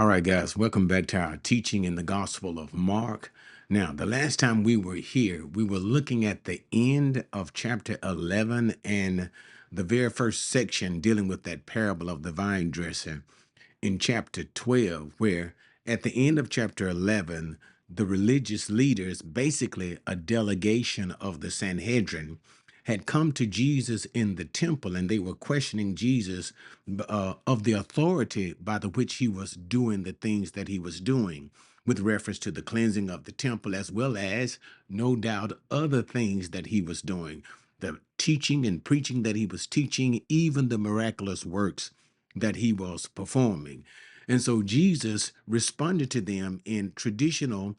All right, guys, welcome back to our teaching in the Gospel of Mark. Now, the last time we were here, we were looking at the end of chapter 11 and the very first section dealing with that parable of the vine dresser in chapter 12, where at the end of chapter 11, the religious leaders, basically a delegation of the Sanhedrin, had come to Jesus in the temple and they were questioning Jesus of the authority by the which he was doing the things that he was doing with reference to the cleansing of the temple, as well as no doubt other things that he was doing, the teaching and preaching that he was teaching, even the miraculous works that he was performing. And so Jesus responded to them in traditional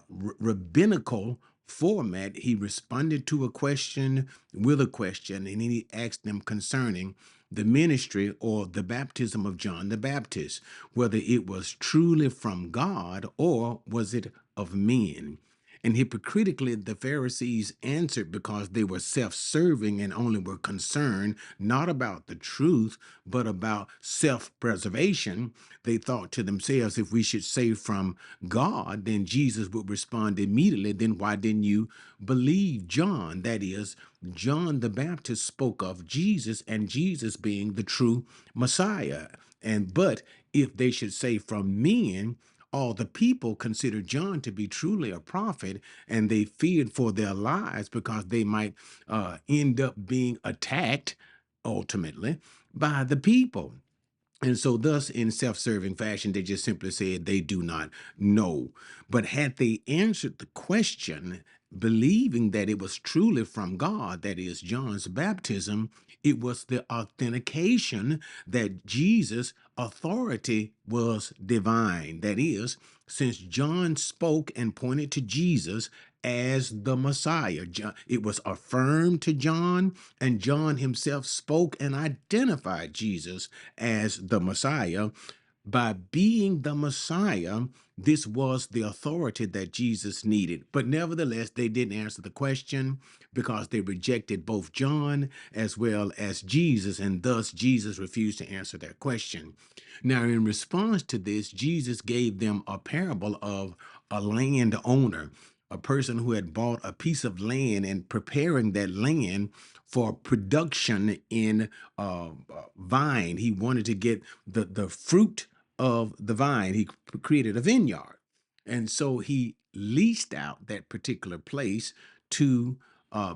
rabbinical format. He responded to a question with a question, and then he asked them concerning the ministry or the baptism of John the Baptist, whether it was truly from God or was it of men. And hypocritically, the Pharisees answered because they were self serving and only were concerned not about the truth, but about self preservation. They thought to themselves, if we should say from God, then Jesus would respond immediately. Then why didn't you believe John? That is, John the Baptist spoke of Jesus and Jesus being the true Messiah. But if they should say from men, all the people considered John to be truly a prophet, and they feared for their lives because they might end up being attacked ultimately by the people. And so, thus, in self serving fashion, they just simply said they do not know. But had they answered the question, believing that it was truly from God, that is, John's baptism, it was the authentication that Jesus' authority was divine. That is, since John spoke and pointed to Jesus as the Messiah, it was affirmed to John, and John himself spoke and identified Jesus as the Messiah. By being the Messiah, this was the authority that Jesus needed. But nevertheless, they didn't answer the question because they rejected both John as well as Jesus, and thus Jesus refused to answer their question. Now, in response to this, Jesus gave them a parable of a landowner, a person who had bought a piece of land and preparing that land for production in vine. He wanted to get the fruit of the vine. He created a vineyard. And so he leased out that particular place to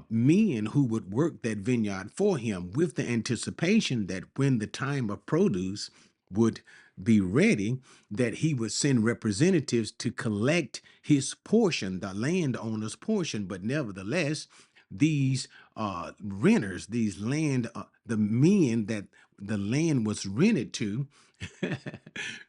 men who would work that vineyard for him with the anticipation that when the time of produce would be ready, that he would send representatives to collect his portion, the landowner's portion. But nevertheless, these renters, these the men that the land was rented to,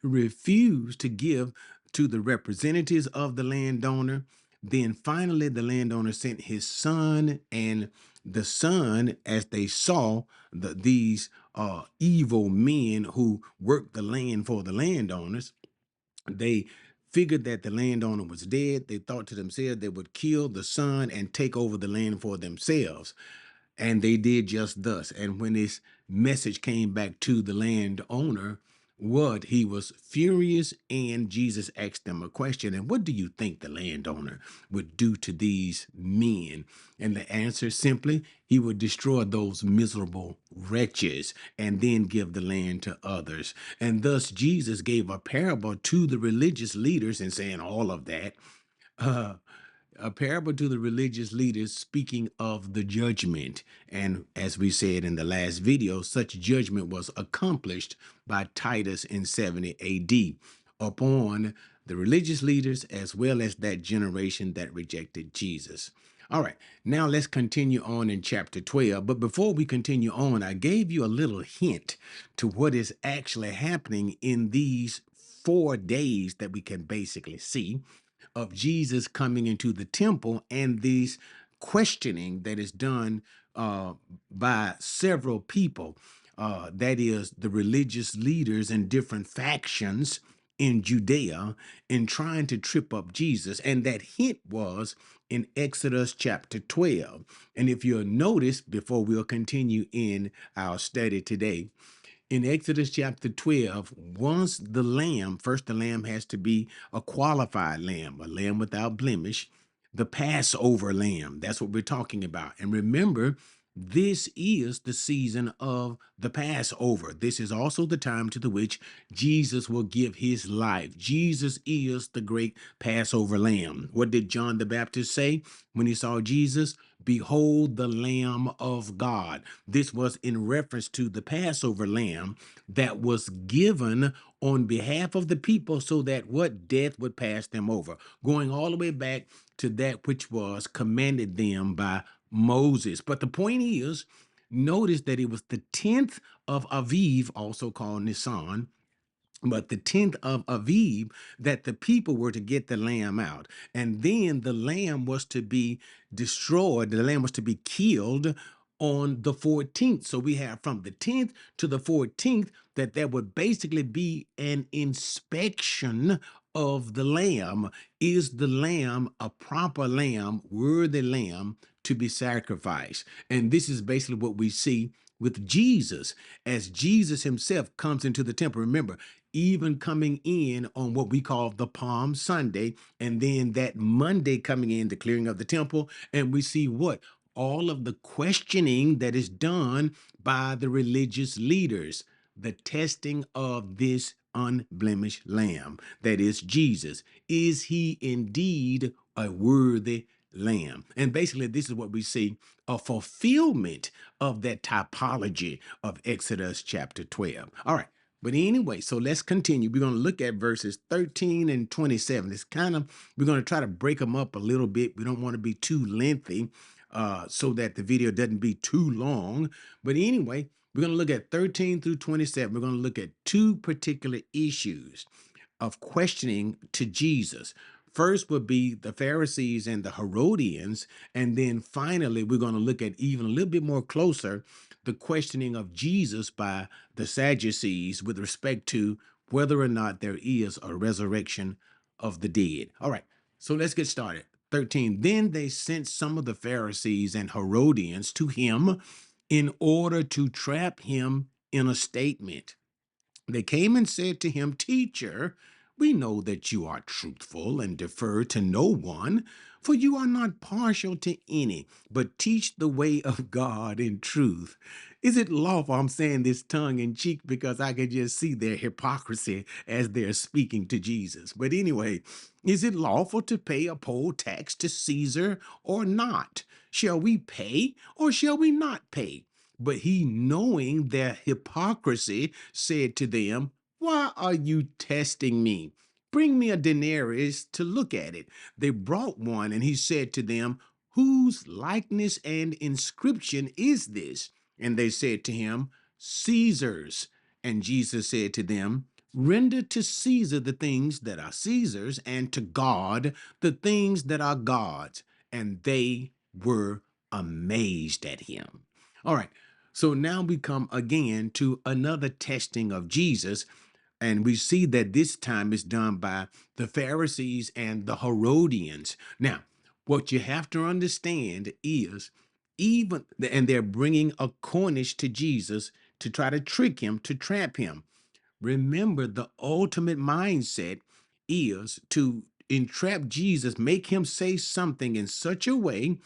refused to give to the representatives of the landowner. Then finally, the landowner sent his son, and the son, as they saw these evil men who worked the land for the landowners, they figured that the landowner was dead. They thought to themselves they would kill the son and take over the land for themselves. And they did just thus. And when this message came back to the landowner, he was furious, and Jesus asked them a question. And what do you think the landowner would do to these men? And the answer simply, he would destroy those miserable wretches and then give the land to others. And thus Jesus gave a parable to the religious leaders and saying all of that. Uh, a parable to the religious leaders speaking of the judgment. And as we said in the last video, such judgment was accomplished by Titus in 70 AD upon the religious leaders as well as that generation that rejected Jesus. All right, now let's continue on in chapter 12. But before we continue on, I gave you a little hint to what is actually happening in these 4 days that we can basically see of Jesus coming into the temple and these questioning that is done by several people. That is, the religious leaders and different factions in Judea in trying to trip up Jesus. And that hint was in Exodus chapter 12. And if you'll notice, before we'll continue in our study today, In Exodus chapter 12, once the lamb, first the lamb has to be a qualified lamb, a lamb without blemish, the Passover lamb. That's what we're talking about. And remember, this is the season of the Passover. This is also the time to the which Jesus will give his life. Jesus is the great Passover lamb. What did John the Baptist say when he saw Jesus? Behold the Lamb of God. This was in reference to the Passover lamb that was given on behalf of the people so that what death would pass them over, going all the way back to that which was commanded them by Moses. But the point is, notice that it was the 10th of Aviv, also called Nisan, but the 10th of Aviv, that the people were to get the lamb out. And then the lamb was to be destroyed, the lamb was to be killed on the 14th. So we have from the 10th to the 14th that there would basically be an inspection of the lamb. Is the lamb a proper lamb, worthy lamb to be sacrificed? And this is basically what we see with Jesus as Jesus himself comes into the temple. Remember, even coming in on what we call the Palm Sunday, and then that Monday coming in, the clearing of the temple, and we see what? All of the questioning that is done by the religious leaders, the testing of this unblemished lamb, that is Jesus. Is he indeed a worthy lamb? And basically, this is what we see, a fulfillment of that typology of Exodus chapter 12. All right. But anyway, so let's continue. We're going to look at verses 13 and 27. It's kind of, we're going to try to break them up a little bit. We don't want to be too lengthy so that the video doesn't be too long. But anyway, we're going to look at 13 through 27. We're going to look at two particular issues of questioning to Jesus. First would be the Pharisees and the Herodians. And then finally, we're going to look at even a little bit more closer the questioning of Jesus by the Sadducees with respect to whether or not there is a resurrection of the dead. All right, so let's get started. 13. Then they sent some of the Pharisees and Herodians to him in order to trap him in a statement. They came and said to him, Teacher, we know that you are truthful and defer to no one, for you are not partial to any, but teach the way of God in truth. Is it lawful? I'm saying this tongue in cheek because I can just see their hypocrisy as they're speaking to Jesus. But anyway, is it lawful to pay a poll tax to Caesar or not? Shall we pay or shall we not pay? But he, knowing their hypocrisy, said to them, Why are you testing me? Bring me a denarius to look at it. They brought one, and he said to them, Whose likeness and inscription is this? And they said to him, Caesar's. And Jesus said to them, Render to Caesar the things that are Caesar's, and to God the things that are God's. And they were amazed at him. All right. So now we come again to another testing of Jesus, and we see that this time is done by the Pharisees and the Herodians. Now, what you have to understand is and they're bringing a Cornish to Jesus to try to trick him, to trap him. Remember, the ultimate mindset is to entrap Jesus, make him say something in such a way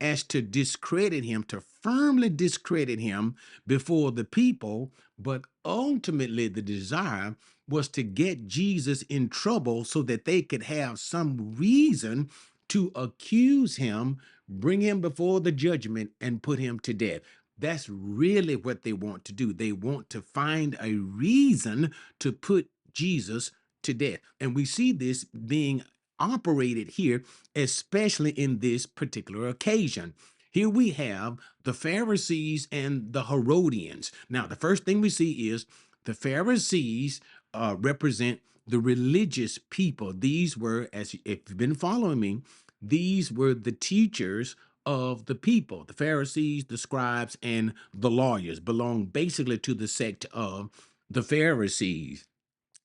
as to discredit him, to firmly discredit him before the people. But ultimately, the desire was to get Jesus in trouble so that they could have some reason to accuse him, bring him before the judgment, and put him to death. That's really what they want to do. They want to find a reason to put Jesus to death. And we see this being operated here, especially in this particular occasion. Here we have the Pharisees and the Herodians. Now, the first thing we see is the Pharisees represent the religious people. These were, as if you've been following me, these were the teachers of the people. The Pharisees, the scribes, and the lawyers belong basically to the sect of the Pharisees.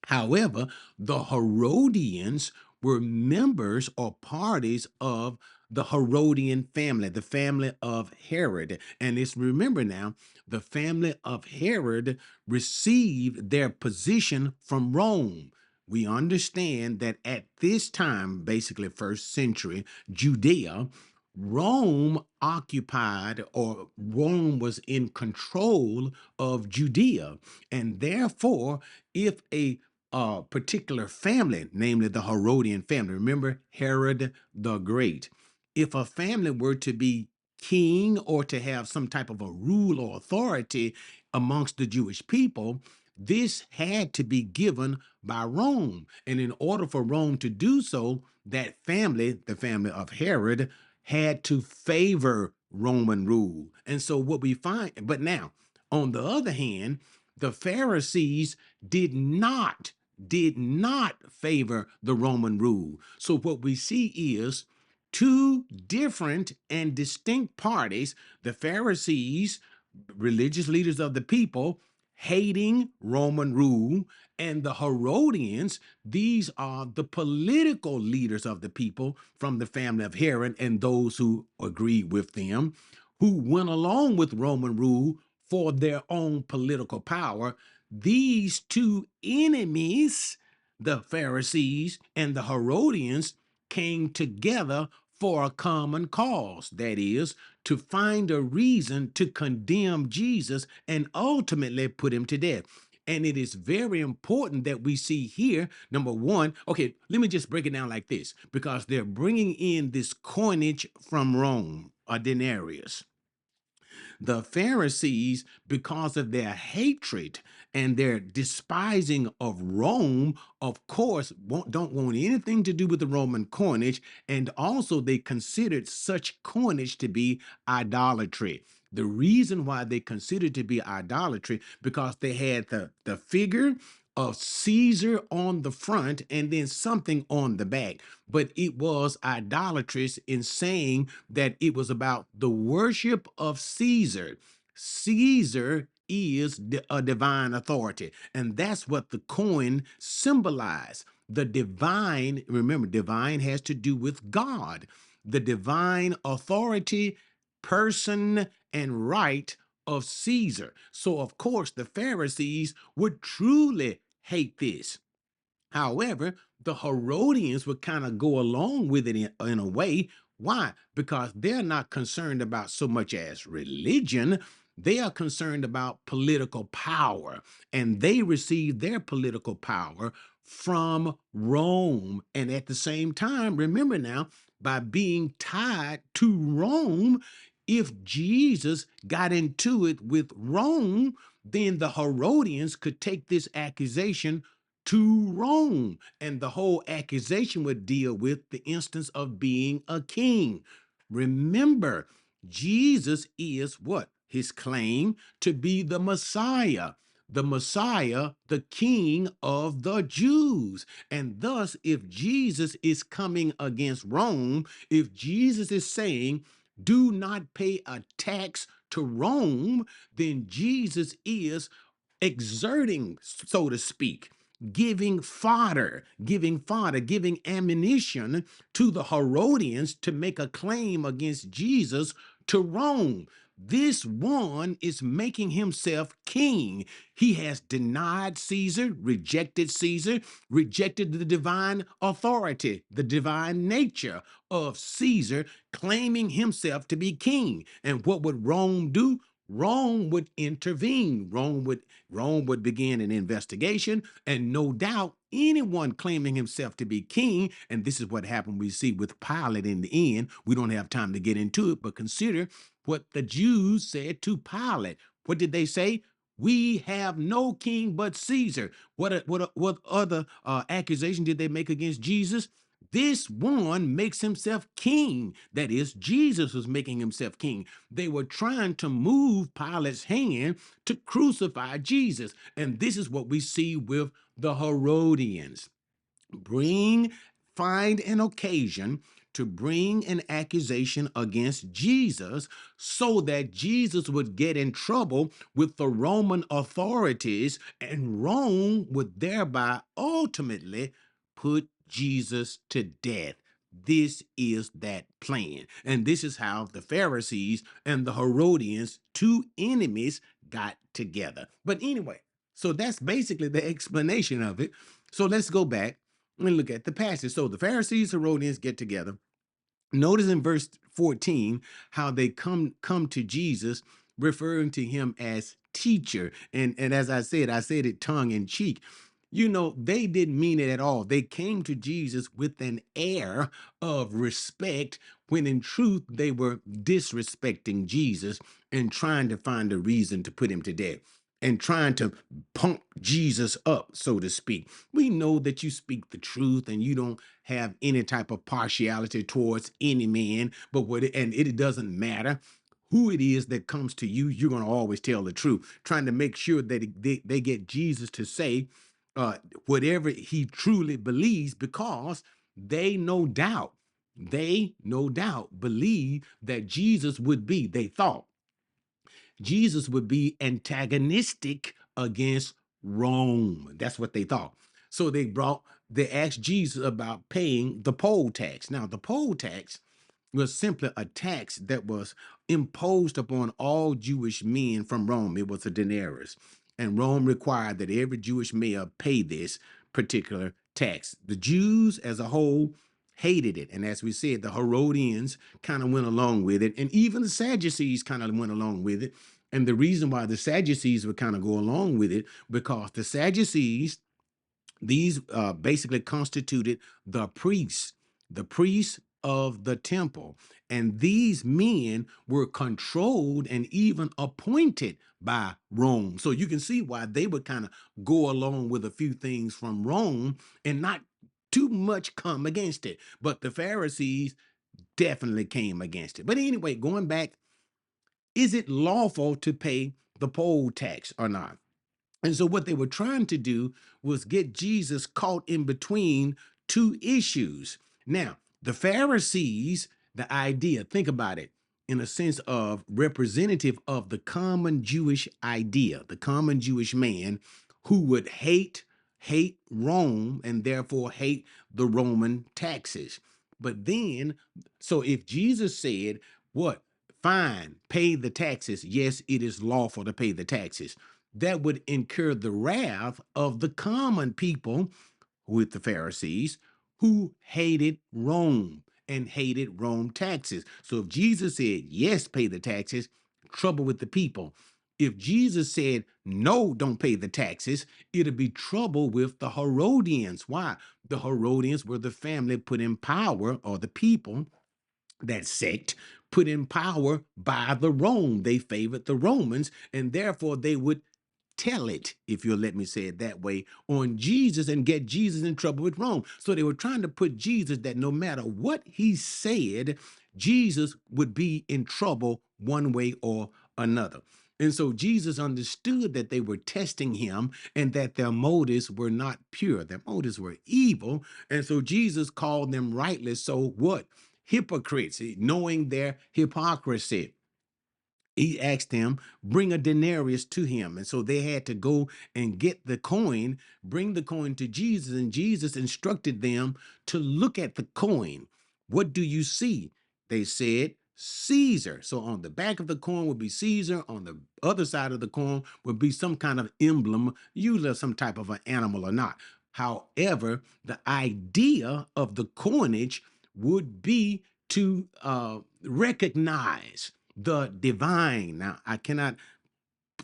However, the Herodians were members or parties of the Herodian family, the family of Herod. And it's, remember now, the family of Herod received their position from Rome. We understand that at this time, basically first century Judea, Rome occupied, or Rome was in control of Judea. And therefore, if a particular family, namely the Herodian family, remember Herod the Great, if a family were to be king or to have some type of a rule or authority amongst the Jewish people, this had to be given by Rome. And in order for Rome to do so, that family, the family of Herod, had to favor Roman rule. And so what we find, but now, on the other hand, the Pharisees did not favor the Roman rule. So what we see is two different and distinct parties: the Pharisees, religious leaders of the people, hating Roman rule, and the Herodians, these are the political leaders of the people from the family of Herod and those who agreed with them, who went along with Roman rule for their own political power. These two enemies, the Pharisees and the Herodians, came together for a common cause, that is, to find a reason to condemn Jesus and ultimately put him to death. And it is very important that we see here, number one, okay, let me just break it down like this, because they're bringing in this coinage from Rome, a denarius. The Pharisees, because of their hatred and their despising of Rome, of course, don't want anything to do with the Roman coinage. And also, they considered such coinage to be idolatry. The reason why they considered it to be idolatry, because they had the figure of Caesar on the front and then something on the back. But it was idolatrous in saying that it was about the worship of Caesar. Caesar is a divine authority, and that's what the coin symbolized. The divine, remember, divine has to do with God, the divine authority, person, and right of Caesar. So, of course, the Pharisees would truly hate this. However, the Herodians would kind of go along with it in a way. Why? Because they're not concerned about so much as religion. They are concerned about political power, and they receive their political power from Rome. And at the same time, remember now, by being tied to Rome, if Jesus got into it with Rome, then the Herodians could take this accusation to Rome. And the whole accusation would deal with the instance of being a king. Remember, Jesus is what? His claim to be the Messiah, the King of the Jews. And thus, if Jesus is coming against Rome, if Jesus is saying, do not pay a tax to Rome, then Jesus is exerting, so to speak, giving ammunition to the Herodians to make a claim against Jesus to Rome. This one is making himself king. He has denied Caesar, rejected Caesar, rejected the divine authority, the divine nature of Caesar, claiming himself to be king. And what would Rome do? Rome would intervene. Rome would begin an investigation, and no doubt anyone claiming himself to be king, and this is what happened, we see with Pilate in the end. We don't have time to get into it, but consider what the Jews said to Pilate. What did they say? We have no king but Caesar. What other accusation did they make against Jesus? This one makes himself king. That is, Jesus was making himself king. They were trying to move Pilate's hand to crucify Jesus. And this is what we see with the Herodians. Bring, find an occasion to bring an accusation against Jesus so that Jesus would get in trouble with the Roman authorities, and Rome would thereby ultimately put Jesus to death. This is that plan. And this is how the Pharisees and the Herodians, two enemies, got together. But anyway, so that's basically the explanation of it. So let's go back and look at the passage. So the Pharisees, Herodians get together. Notice in verse 14 how they come to Jesus, referring to him as teacher. And as I said it tongue in cheek. You know, they didn't mean it at all. They came to Jesus with an air of respect when in truth they were disrespecting Jesus and trying to find a reason to put him to death and trying to pump Jesus up, so to speak. We know that you speak the truth and you don't have any type of partiality towards any man, but it doesn't matter who it is that comes to you, you're going to always tell the truth, trying to make sure that they get Jesus to say uh, whatever he truly believes, because they no doubt believe that Jesus would be, they thought Jesus would be antagonistic against Rome. That's what they thought. So they asked Jesus about paying the poll tax. Now, the poll tax was simply a tax that was imposed upon all Jewish men from Rome. It was a denarius. And Rome required that every Jewish male pay this particular tax. The Jews as a whole hated it. And as we said, the Herodians kind of went along with it. And even the Sadducees kind of went along with it. And the reason why the Sadducees would kind of go along with it, because the Sadducees, these basically constituted the priests of the temple. And these men were controlled and even appointed by Rome. So you can see why they would kind of go along with a few things from Rome and not too much come against it. But the Pharisees definitely came against it. But anyway, going back, is it lawful to pay the poll tax or not? And so what they were trying to do was get Jesus caught in between two issues. Now, the Pharisees, the idea, think about it, in a sense of representative of the common Jewish idea, the common Jewish man who would hate Rome and therefore hate the Roman taxes. But then, so if Jesus said, what? Fine, pay the taxes. Yes, it is lawful to pay the taxes. That would incur the wrath of the common people with the Pharisees who hated Rome and hated Rome taxes. So if Jesus said, yes, pay the taxes, trouble with the people. If Jesus said, no, don't pay the taxes, it'd be trouble with the Herodians. Why? The Herodians were the family put in power, or the people, that sect put in power by the Rome. They favored the Romans, and therefore they would tell it, if you'll let me say it that way, on Jesus and get Jesus in trouble with Rome. So they were trying to put Jesus that no matter what he said, Jesus would be in trouble one way or another. And so Jesus understood that they were testing him and that their motives were not pure. Their motives were evil. And so Jesus called them rightly so what? Hypocrites, knowing their hypocrisy. He asked him, bring a denarius to him. And so they had to go and get the coin, bring the coin to Jesus. And Jesus instructed them to look at the coin. What do you see? They said, Caesar. So on the back of the coin would be Caesar. On the other side of the coin would be some kind of emblem, usually some type of an animal or not. However, the idea of the coinage would be to recognize the divine. Now, I cannot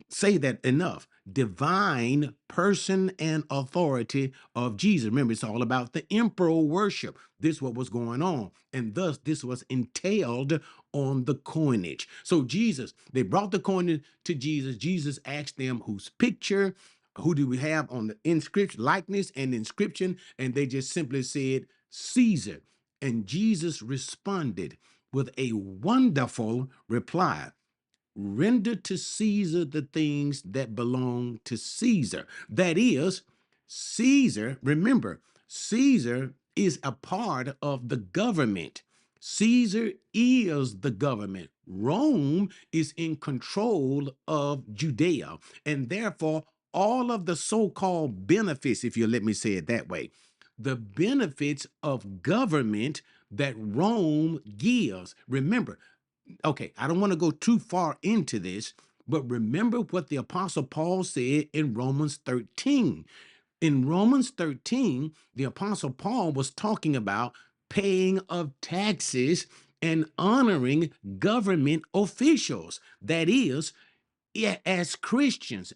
say that enough. Divine person and authority of Jesus. Remember, it's all about the emperor worship. This is what was going on. And thus, this was entailed on the coinage. So Jesus, they brought the coin to Jesus. Jesus asked them, whose picture, who do we have on the inscription, likeness and inscription? And they just simply said, Caesar. And Jesus responded with a wonderful reply. Render to Caesar the things that belong to Caesar. That is, Caesar, remember, Caesar is a part of the government. Caesar is the government. Rome is in control of Judea. And therefore, all of the so-called benefits, if you let me say it that way, the benefits of government that Rome gives. Remember, okay, I don't want to go too far into this, but remember what the Apostle Paul said in Romans 13. In Romans 13, the Apostle Paul was talking about paying of taxes and honoring government officials. That is, yeah, as Christians,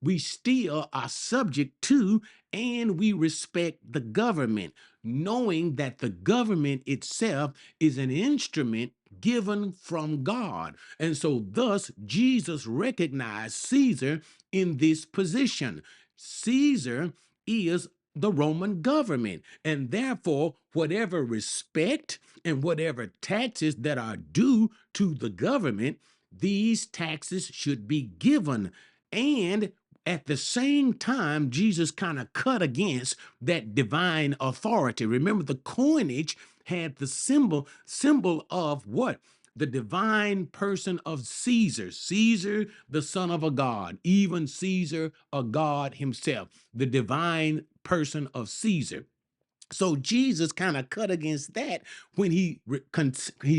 we still are subject to and we respect the government, knowing that the government itself is an instrument given from God. And so, thus, Jesus recognized Caesar in this position. Caesar is the Roman government, and therefore, whatever respect and whatever taxes that are due to the government, these taxes should be given. And at the same time, Jesus kind of cut against that divine authority. Remember, the coinage had the symbol of what? The divine person of Caesar, Caesar, the son of a god, even Caesar, a god himself, the divine person of Caesar. So Jesus kind of cut against that when he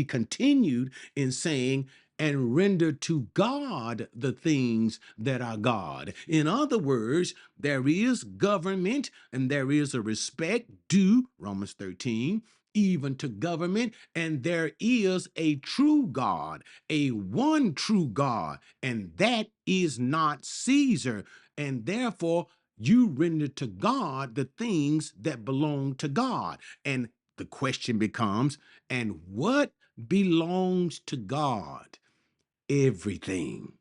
continued in saying, and render to God the things that are God. In other words, there is government and there is a respect due, Romans 13, even to government, and there is a true God, a one true God, and that is not Caesar. And therefore, you render to God the things that belong to God. And the question becomes, and what belongs to God? Everything.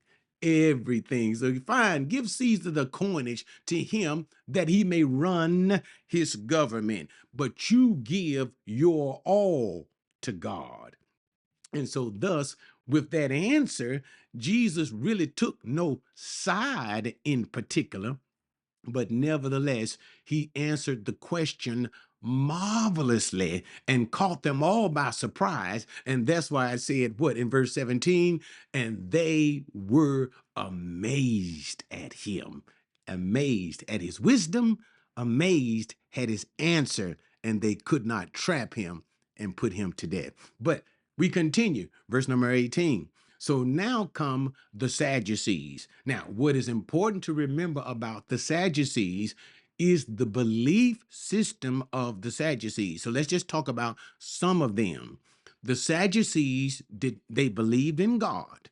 Everything. So fine, give Caesar the coinage to him that he may run his government, but you give your all to God. And so, thus, with that answer, Jesus really took no side in particular, but nevertheless, he answered the question marvelously and caught them all by surprise. And that's why I said, what, in verse 17? And they were amazed at him, amazed at his wisdom, amazed at his answer, and they could not trap him and put him to death. But we continue, verse number 18. So now come the Sadducees. Now, what is important to remember about the Sadducees is the belief system of the Sadducees. So let's just talk about some of them. The Sadducees they believed in God.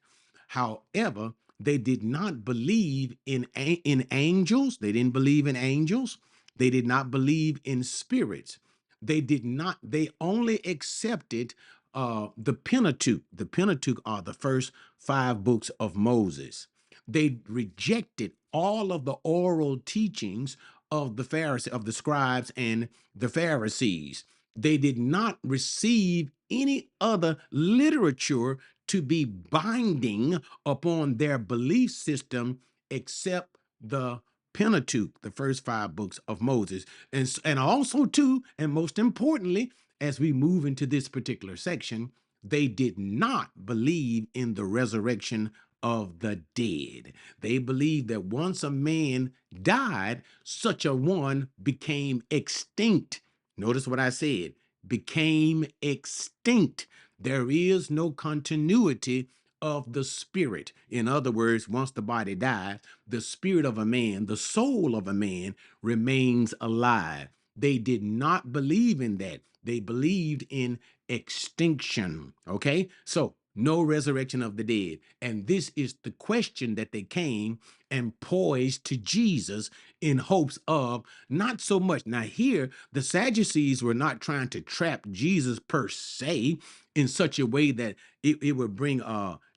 However, they did not believe in angels. They didn't believe in angels. They did not believe in spirits. They did not, they only accepted the Pentateuch. The Pentateuch are the first 5 books of Moses. They rejected all of the oral teachings of the Pharisees, of the scribes and the Pharisees. They did not receive any other literature to be binding upon their belief system except the Pentateuch, the first 5 books of Moses. And also, too, and most importantly, as we move into this particular section, they did not believe in the resurrection of the dead. They believed that once a man died, such a one became extinct. Notice what I said, became extinct. There is no continuity of the spirit. In other words, once the body dies, the spirit of a man, the soul of a man remains alive. They did not believe in that. They believed in extinction. Okay? So, no resurrection of the dead. And this is the question that they came and poised to Jesus in hopes of not so much. Now, here, the Sadducees were not trying to trap Jesus per se in such a way that it would bring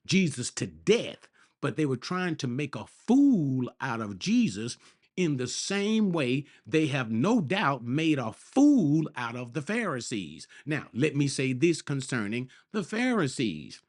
Jesus to death, but they were trying to make a fool out of Jesus in the same way they have no doubt made a fool out of the Pharisees. Now, let me say this concerning the Pharisees.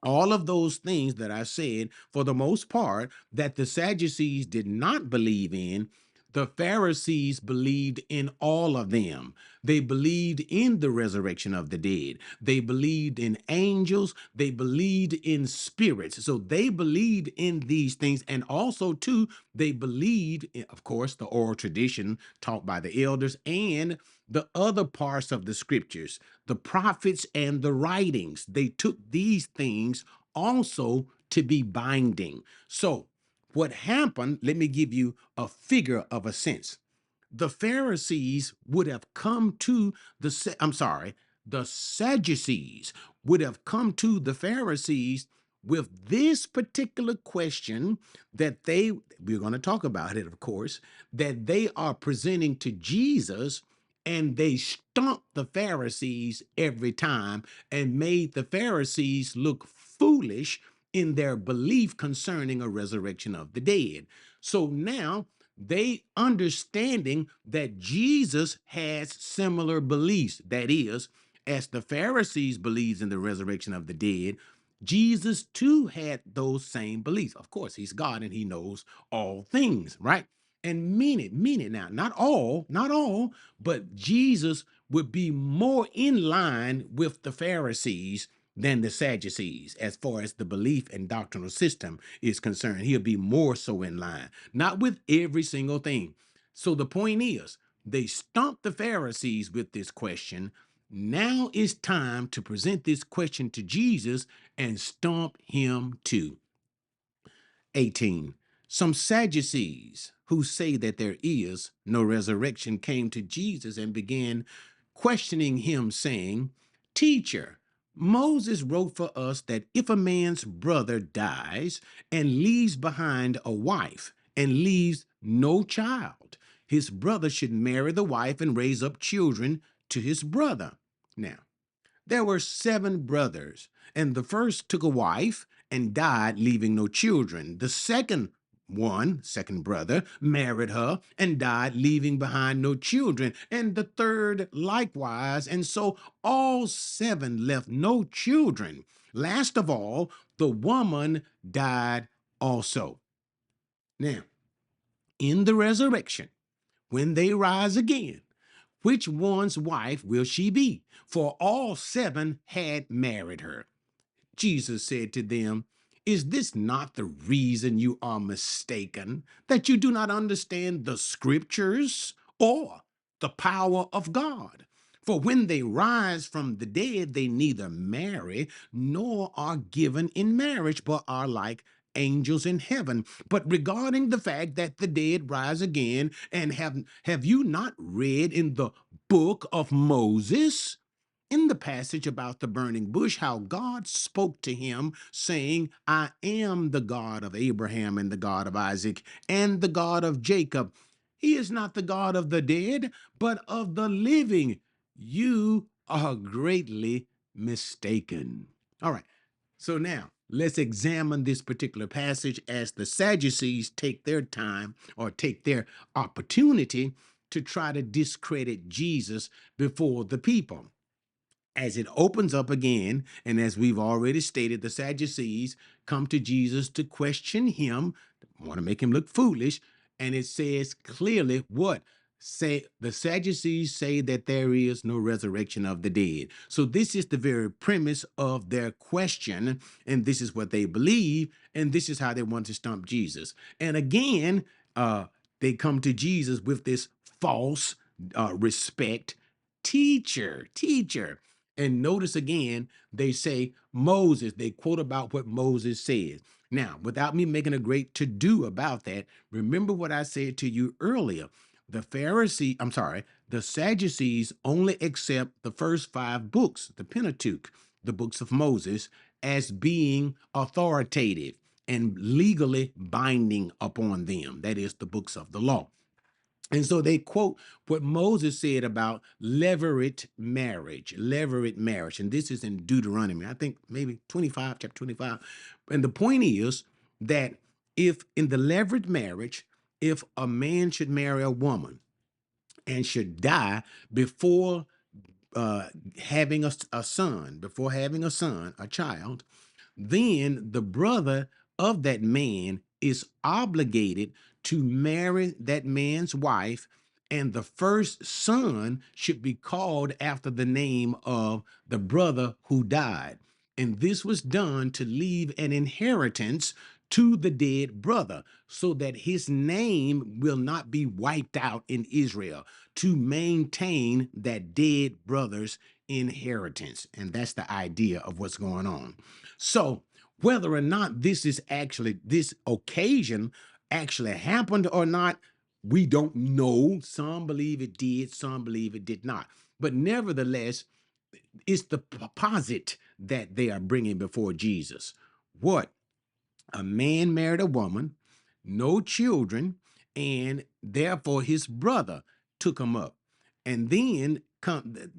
All of those things that I said, for the most part, that the Sadducees did not believe in, The Pharisees believed in all of them. They believed in the resurrection of the dead. They believed in angels. They believed in spirits. So they believed in these things. And also, too, they believed, of course, the oral tradition taught by the elders and the other parts of the scriptures, the prophets and the writings. They took these things also to be binding. So, what happened, let me give you a figure of a sense. The Pharisees would have come to the Sadducees would have come to the Pharisees with this particular question that we're going to talk about it, of course, that they are presenting to Jesus, and they stumped the Pharisees every time and made the Pharisees look foolish in their belief concerning a resurrection of the dead. So now they understanding that Jesus has similar beliefs. That is, as the Pharisees believes in the resurrection of the dead, Jesus too had those same beliefs. Of course, he's God and he knows all things, right? And mean it now. Not all, but Jesus would be more in line with the Pharisees than the Sadducees as far as the belief and doctrinal system is concerned. He'll be more so in line, not with every single thing. So the point is, they stumped the Pharisees with this question. Now it's time to present this question to Jesus and stump him too. 18. Some Sadducees who say that there is no resurrection came to Jesus and began questioning him, saying, Teacher, Moses wrote for us that if a man's brother dies and leaves behind a wife and leaves no child, his brother should marry the wife and raise up children to his brother. Now, there were 7 brothers, and the first took a wife and died, leaving no children. The second brother, married her and died, leaving behind no children. And the third likewise. And so all 7 left no children. Last of all, the woman died also. Now, in the resurrection, when they rise again, which one's wife will she be? For all 7 had married her. Jesus said to them, Is this not the reason you are mistaken, that you do not understand the scriptures or the power of God? For when they rise from the dead, they neither marry nor are given in marriage, but are like angels in heaven. But regarding the fact that the dead rise again, and have you not read in the book of Moses, in the passage about the burning bush, how God spoke to him, saying, I am the God of Abraham and the God of Isaac and the God of Jacob. He is not the God of the dead, but of the living. You are greatly mistaken. All right. So now let's examine this particular passage as the Sadducees take their time or take their opportunity to try to discredit Jesus before the people. As it opens up again, and as we've already stated, the Sadducees come to Jesus to question him, want to make him look foolish. And it says clearly what? Say the Sadducees say that there is no resurrection of the dead. So this is the very premise of their question, and this is what they believe, and this is how they want to stump Jesus. And again, they come to Jesus with this false respect. Teacher. And notice again, they say Moses, they quote about what Moses says. Now, without me making a great to do about that, remember what I said to you earlier. The Sadducees only accept the first 5 books, the Pentateuch, the books of Moses, as being authoritative and legally binding upon them. That is, the books of the law. And so they quote what Moses said about levirate marriage. And this is in Deuteronomy, I think maybe chapter 25. And the point is that if in the levirate marriage, if a man should marry a woman and should die before having a child, then the brother of that man is obligated to marry that man's wife, and the first son should be called after the name of the brother who died. And this was done to leave an inheritance to the dead brother so that his name will not be wiped out in Israel, to maintain that dead brother's inheritance. And that's the idea of what's going on. So, whether or not this occasion actually happened or not, we don't know. Some believe it did, some believe it did not. But nevertheless, it's the posit that they are bringing before Jesus. What? A man married a woman, no children, and therefore his brother took him up. And then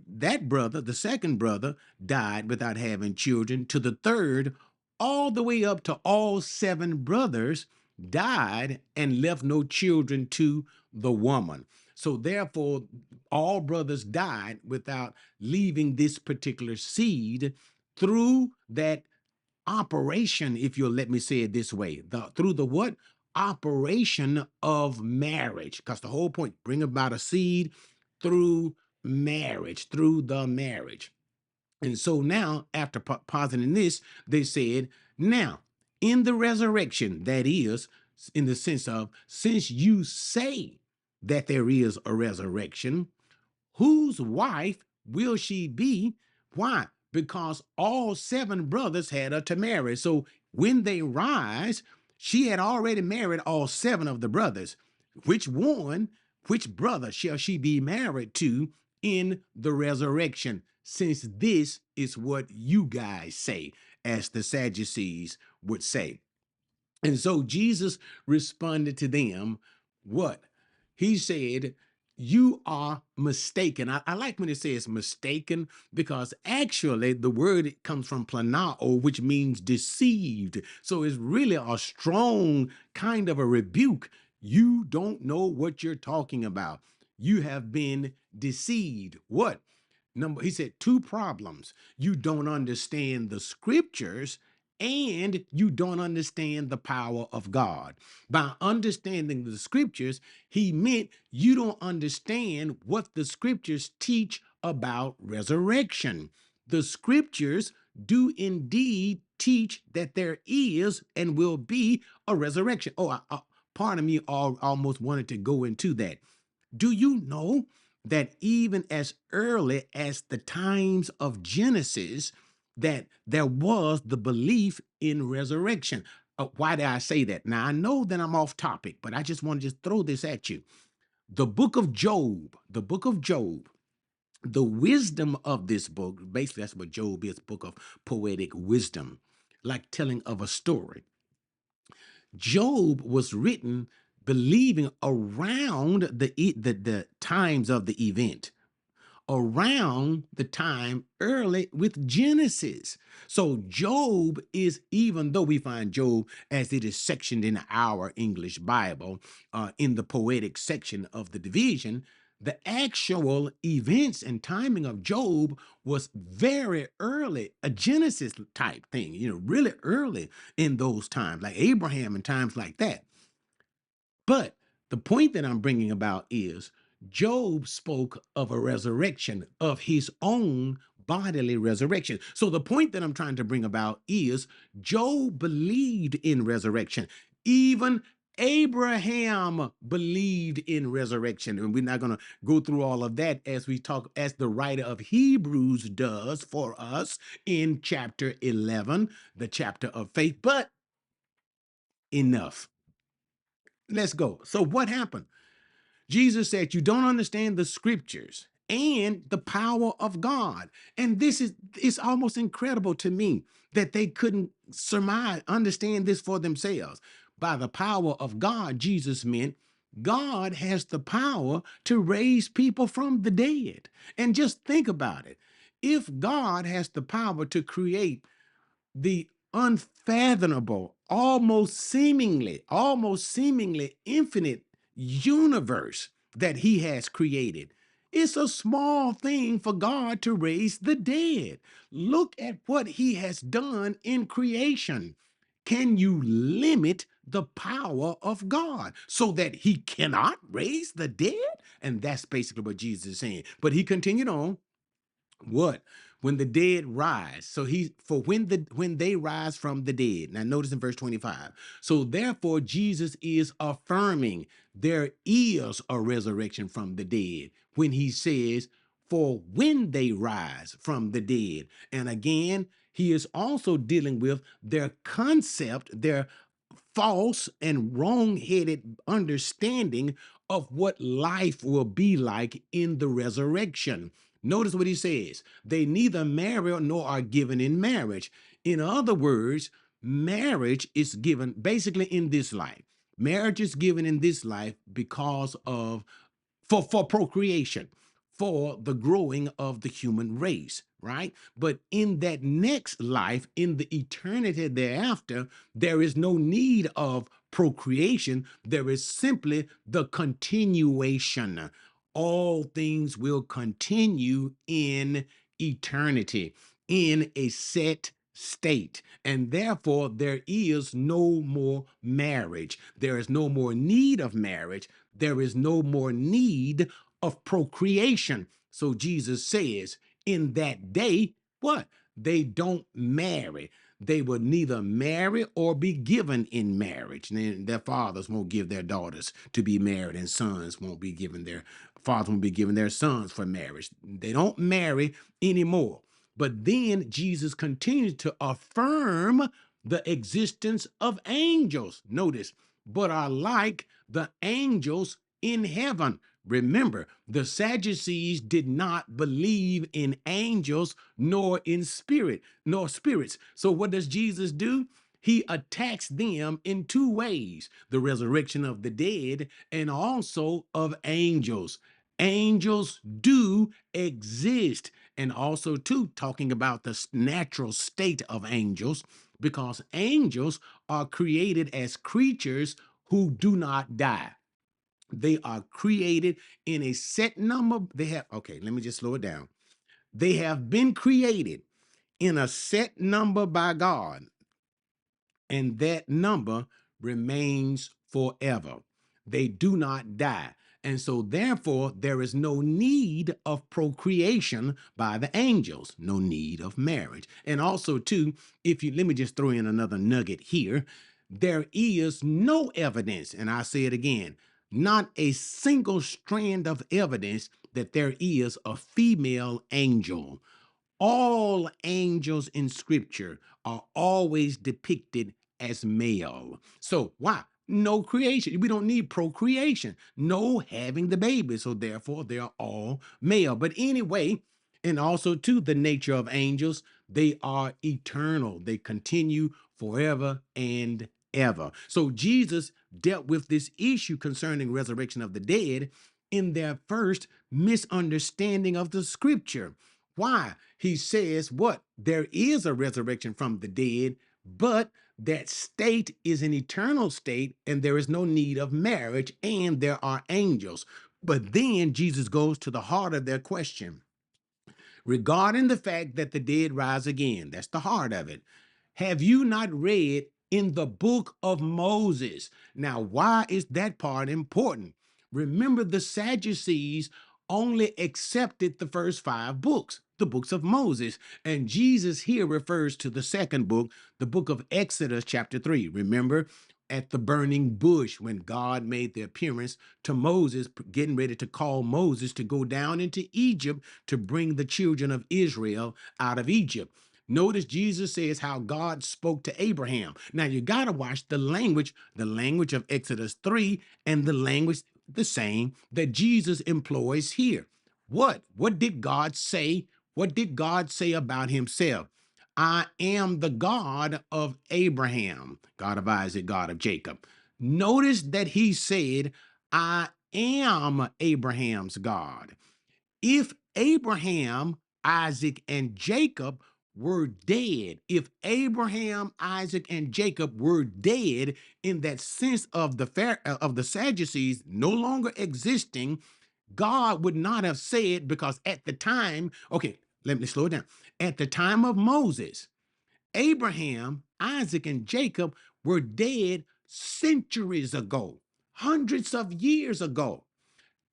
that brother, the second brother, died without having children, to the third, all the way up to all seven brothers died and left no children to the woman. So therefore, all brothers died without leaving this particular seed through that operation, if you'll let me say it this way, through the what? Operation of marriage. Because the whole point, bring about a seed through marriage, through the marriage. And so now, after positing this, they said, now, in the resurrection, that is, in the sense of, since you say that there is a resurrection, whose wife will she be? Why? Because all seven brothers had her to marry. So when they rise, she had already married all seven of the brothers. Which one, which brother shall she be married to in the resurrection? Since this is what you guys say, as the Sadducees would say. And so Jesus responded to them, what? He said, you are mistaken. I like when it says mistaken, because actually the word comes from planao, which means deceived. So it's really a strong kind of a rebuke. You don't know what you're talking about. You have been deceived. What? He said two problems. You don't understand the scriptures, and you don't understand the power of God. By understanding the scriptures, he meant you don't understand what the scriptures teach about resurrection. The scriptures do indeed teach that there is and will be a resurrection. Part of me almost wanted to go into that. Do you know that even as early as the times of Genesis, that there was the belief in resurrection? Why did I say that? Now, I know that I'm off topic, but I just want to just throw this at you. The book of Job, the wisdom of this book, basically that's what Job is, book of poetic wisdom, like telling of a story. Job was written believing around the times of the event, around the time early with Genesis. So Job is, even though we find Job as it is sectioned in our English Bible, in the poetic section of the division, the actual events and timing of Job was very early, a Genesis type thing, really early in those times, like Abraham and times like that. But the point that I'm bringing about is Job spoke of a resurrection, of his own bodily resurrection. So the point that I'm trying to bring about is Job believed in resurrection. Even Abraham believed in resurrection. And we're not going to go through all of that as we talk, as the writer of Hebrews does for us in chapter 11, the chapter of faith. But enough. Let's go. So what happened? Jesus said, you don't understand the scriptures and the power of God. And it's almost incredible to me that they couldn't understand this for themselves. By the power of God, Jesus meant God has the power to raise people from the dead. And just think about it. If God has the power to create the unfathomable, almost seemingly infinite universe that he has created, it's a small thing for God to raise the dead. Look at what he has done in creation. Can you limit the power of God so that he cannot raise the dead? And that's basically what Jesus is saying. But he continued on. What? When the dead rise. So he for when they rise from the dead. Now notice in verse 25. So therefore Jesus is affirming there is a resurrection from the dead when he says, for when they rise from the dead. And again, he is also dealing with their concept, their false and wrong-headed understanding of what life will be like in the resurrection. Notice what he says. They neither marry nor are given in marriage. In other words, marriage is given basically in this life. Marriage is given in this life because of for procreation, for the growing of the human race, right? But in that next life, in the eternity thereafter, there is no need of procreation. There is simply the continuation. All things will continue in eternity, in a set state. And therefore, there is no more marriage. There is no more need of marriage. There is no more need of procreation. So Jesus says, in that day, what? They don't marry. They will neither marry or be given in marriage. And their fathers won't give their daughters to be married, and sons won't be given their fathers won't be given their sons for marriage. They don't marry anymore. But then Jesus continues to affirm the existence of angels. Notice, but are like the angels in heaven. Remember, the Sadducees did not believe in angels nor in nor spirits. So what does Jesus do? He attacks them in two ways: the resurrection of the dead and also of angels. Angels do exist. And also, too, talking about the natural state of angels, because angels are created as creatures who do not die. They are created in a set number. Okay, let me just slow it down. They have been created in a set number by God, and that number remains forever. They do not die. And so, therefore, there is no need of procreation by the angels, no need of marriage. And also, too, let me just throw in another nugget here. There is no evidence, and I say it again, not a single strand of evidence that there is a female angel. All angels in scripture are always depicted as male. So why? No creation. We don't need procreation. No having the baby. So therefore, they are all male. But anyway, and also to the nature of angels, they are eternal. They continue forever and ever. So Jesus dealt with this issue concerning resurrection of the dead in their first misunderstanding of the scripture. Why? He says what? There is a resurrection from the dead, but that state is an eternal state, and there is no need of marriage, and there are angels. But then Jesus goes to the heart of their question regarding the fact that the dead rise again. That's the heart of it. Have you not read in the book of Moses? Now, why is that part important? Remember, the Sadducees only accepted the first 5 books, the books of Moses. And Jesus here refers to the second book, the book of Exodus, chapter 3. Remember, at the burning bush, when God made the appearance to Moses, getting ready to call Moses to go down into Egypt to bring the children of Israel out of Egypt. Notice Jesus says how God spoke to Abraham. Now you got to watch the language of Exodus 3 and the language the same that Jesus employs here. What did God say? What did God say about himself? I am the God of Abraham, God of Isaac, God of Jacob. Notice that he said, I am Abraham's God. If Abraham, Isaac, and Jacob were dead, if Abraham, Isaac, and Jacob were dead in that sense of the Sadducees no longer existing, God would not have said, because at the time, okay, let me slow it down. At the time of Moses, Abraham, Isaac, and Jacob were dead centuries ago, hundreds of years ago.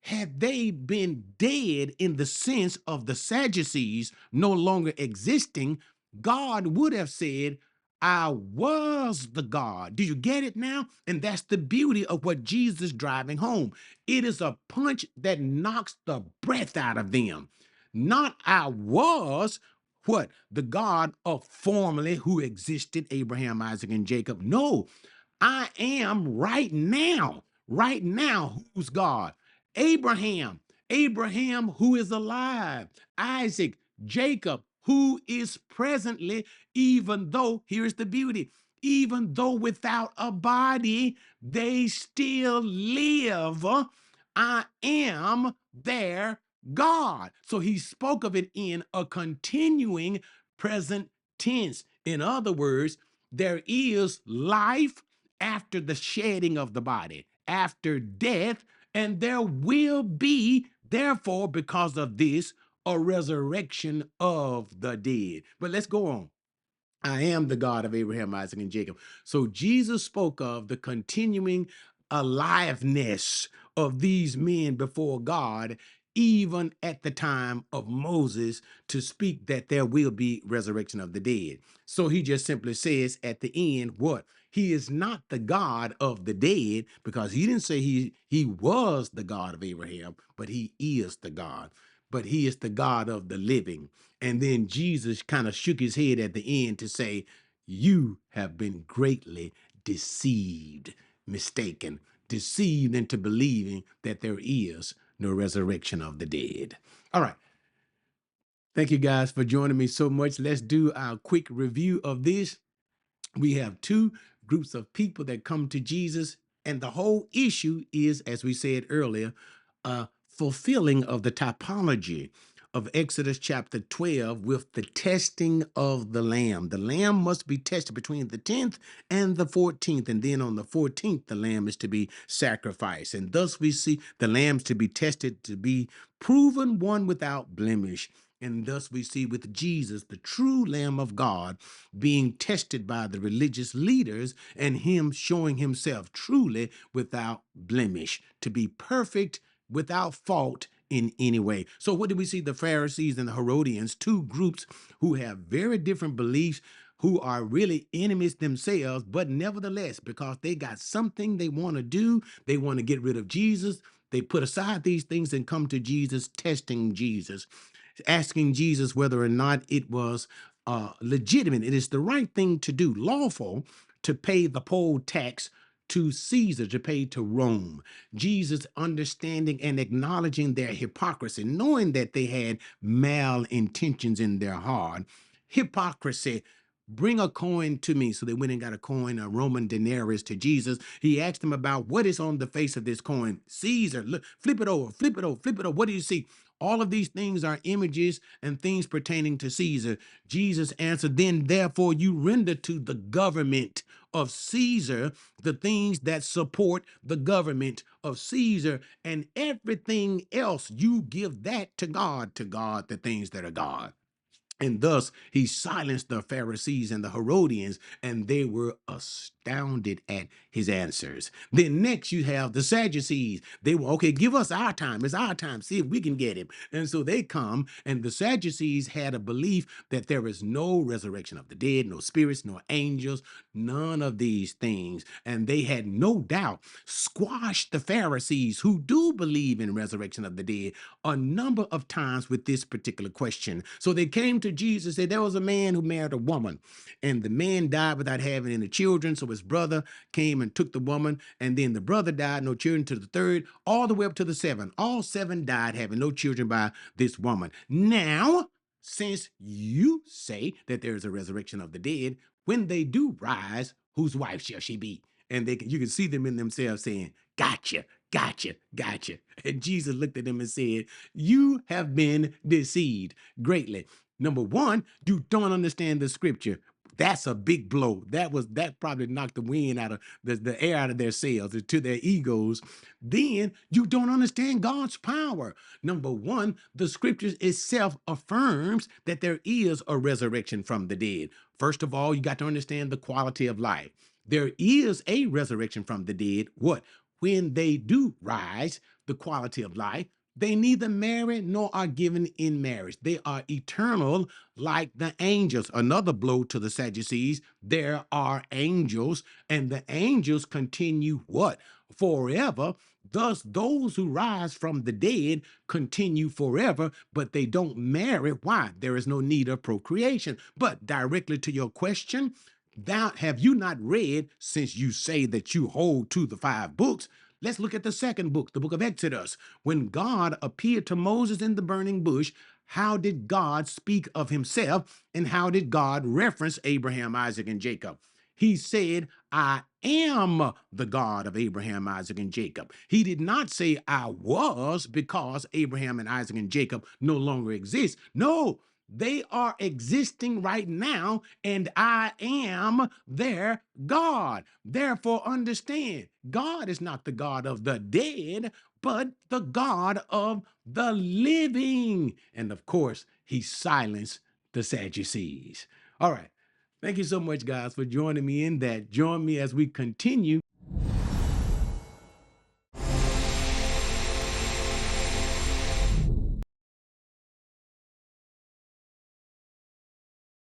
Had they been dead in the sense of the Sadducees no longer existing, God would have said, I was the God. Do you get it now? And that's the beauty of what Jesus is driving home. It is a punch that knocks the breath out of them. Not I was what? The God of formerly who existed, Abraham, Isaac, and Jacob. No, I am right now. Right now, who's God? Abraham, Abraham who is alive, Isaac, Jacob, who is presently, even though, here's the beauty, even though without a body, they still live. I am their God. So he spoke of it in a continuing present tense. In other words, there is life after the shedding of the body, after death, and there will be, therefore, because of this, a resurrection of the dead. But let's go on. I am the God of Abraham, Isaac, and Jacob. So Jesus spoke of the continuing aliveness of these men before God, even at the time of Moses, to speak that there will be resurrection of the dead. So he just simply says at the end, what? He is not the God of the dead, because he didn't say he was the God of Abraham, but he is the God. But he is the God of the living. And then Jesus kind of shook his head at the end to say, you have been greatly deceived, mistaken, deceived into believing that there is no resurrection of the dead. All right. Thank you guys for joining me so much. Let's do our quick review of this. We have two groups of people that come to Jesus, and the whole issue is, as we said earlier, fulfilling of the typology of Exodus chapter 12 with the testing of the lamb. The lamb must be tested between the 10th and the 14th, and then on the 14th, the lamb is to be sacrificed. And thus we see the lambs to be tested to be proven one without blemish. And thus we see with Jesus, the true Lamb of God, being tested by the religious leaders and him showing himself truly without blemish, to be perfect without fault in any way. So what do we see? The Pharisees and the Herodians, two groups who have very different beliefs, who are really enemies themselves, but nevertheless, because they got something they want to do, they want to get rid of Jesus, they put aside these things and come to Jesus, testing Jesus, asking Jesus whether or not it was legitimate. It is the right thing to do, lawful, to pay the poll tax to Caesar, to pay to Rome. Jesus understanding and acknowledging their hypocrisy, knowing that they had malintentions in their heart. Hypocrisy. Bring a coin to me. So they went and got a coin, a Roman denarius, to Jesus. He asked them about what is on the face of this coin. Caesar, look, flip it over, flip it over, flip it over. What do you see? All of these things are images and things pertaining to Caesar. Jesus answered, then therefore you render to the government of Caesar the things that support the government of Caesar, and everything else you give that to God the things that are God. And thus he silenced the Pharisees and the Herodians, and they were astounded at his answers. Then next you have the Sadducees. They were, okay, give us our time. It's our time. See if we can get him. And so they come, and the Sadducees had a belief that there is no resurrection of the dead, no spirits, no angels, none of these things. And they had no doubt squashed the Pharisees, who do believe in resurrection of the dead, a number of times with this particular question. So they came to Jesus and said, there was a man who married a woman, and the man died without having any children. So his brother came and took the woman, and then the brother died, no children, to the third, all the way up to the seven. All seven died having no children by this woman. Now, since you say that there is a resurrection of the dead, when they do rise, whose wife shall she be? And you can see them in themselves saying, gotcha, gotcha, gotcha. And Jesus looked at them and said, you have been deceived greatly. Number one, you don't understand the scripture. That's a big blow. That probably knocked the wind out of the air out of their sails, to their egos. Then you don't understand God's power. Number one, the scriptures itself affirms that there is a resurrection from the dead. First of all, you got to understand the quality of life. There is a resurrection from the dead. What? When they do rise, the quality of life, they neither marry nor are given in marriage. They are eternal like the angels. Another blow to the Sadducees. There are angels, and the angels continue what? Forever. Thus, those who rise from the dead continue forever, but they don't marry. Why? There is no need of procreation. But directly to your question, thou have you not read, since you say that you hold to the 5 books? Let's look at the second book, the book of Exodus. When God appeared to Moses in the burning bush, how did God speak of himself, and how did God reference Abraham, Isaac, and Jacob? He said, I am the God of Abraham, Isaac, and Jacob. He did not say I was, because Abraham and Isaac and Jacob no longer exist. No, they are existing right now, and I am their God. Therefore, understand, God is not the God of the dead, but the God of the living. And of course, he silenced the Sadducees. All right. Thank you so much, guys, for joining me in that. Join me as we continue